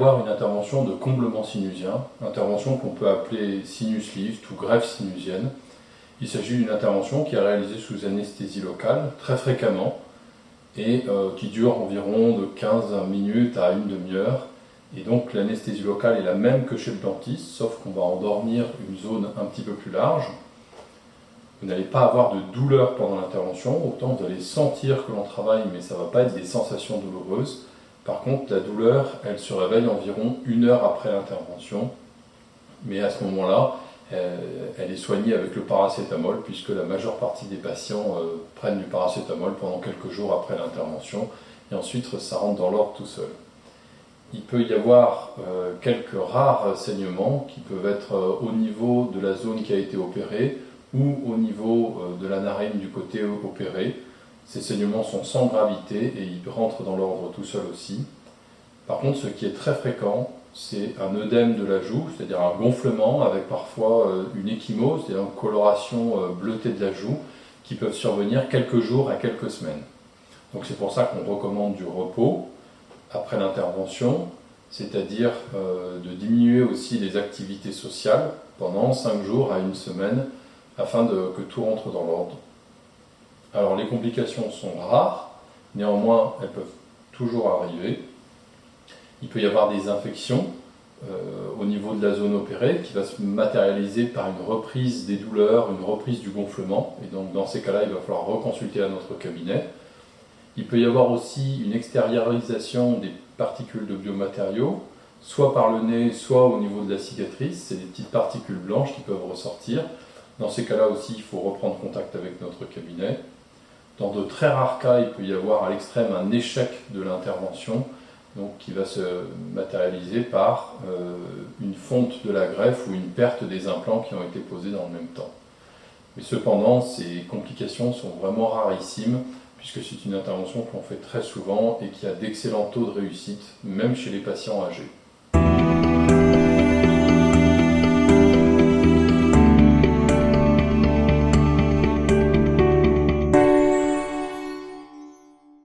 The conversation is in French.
avoir une intervention de comblement sinusien, intervention qu'on peut appeler sinus lift ou greffe sinusienne. Il s'agit d'une intervention qui est réalisée sous anesthésie locale très fréquemment et qui dure environ de 15 minutes à une demi-heure. Et donc l'anesthésie locale est la même que chez le dentiste, sauf qu'on va endormir une zone un petit peu plus large. Vous n'allez pas avoir de douleur pendant l'intervention, autant vous allez sentir que l'on travaille, mais ça ne va pas être des sensations douloureuses. Par contre, la douleur, elle se réveille environ 1 heure après l'intervention, mais à ce moment-là, elle est soignée avec le paracétamol, puisque la majeure partie des patients prennent du paracétamol pendant quelques jours après l'intervention, et ensuite ça rentre dans l'ordre tout seul. Il peut y avoir quelques rares saignements qui peuvent être au niveau de la zone qui a été opérée ou au niveau de la narine du côté opéré. Ces saignements sont sans gravité et ils rentrent dans l'ordre tout seul aussi. Par contre, ce qui est très fréquent, c'est un œdème de la joue, c'est-à-dire un gonflement avec parfois une ecchymose, c'est-à-dire une coloration bleutée de la joue, qui peuvent survenir quelques jours à quelques semaines. Donc c'est pour ça qu'on recommande du repos après l'intervention, c'est-à-dire de diminuer aussi les activités sociales pendant 5 jours à 1 semaine, afin que tout rentre dans l'ordre. Alors les complications sont rares, néanmoins elles peuvent toujours arriver. Il peut y avoir des infections au niveau de la zone opérée qui va se matérialiser par une reprise des douleurs, une reprise du gonflement, et donc dans ces cas-là il va falloir reconsulter à notre cabinet. Il peut y avoir aussi une extériorisation des particules de biomatériaux, soit par le nez, soit au niveau de la cicatrice. C'est des petites particules blanches qui peuvent ressortir. Dans ces cas-là aussi, il faut reprendre contact avec notre cabinet. Dans de très rares cas, il peut y avoir à l'extrême un échec de l'intervention, donc qui va se matérialiser par une fonte de la greffe ou une perte des implants qui ont été posés dans le même temps. Mais cependant, ces complications sont vraiment rarissimes, puisque c'est une intervention qu'on fait très souvent et qui a d'excellents taux de réussite, même chez les patients âgés.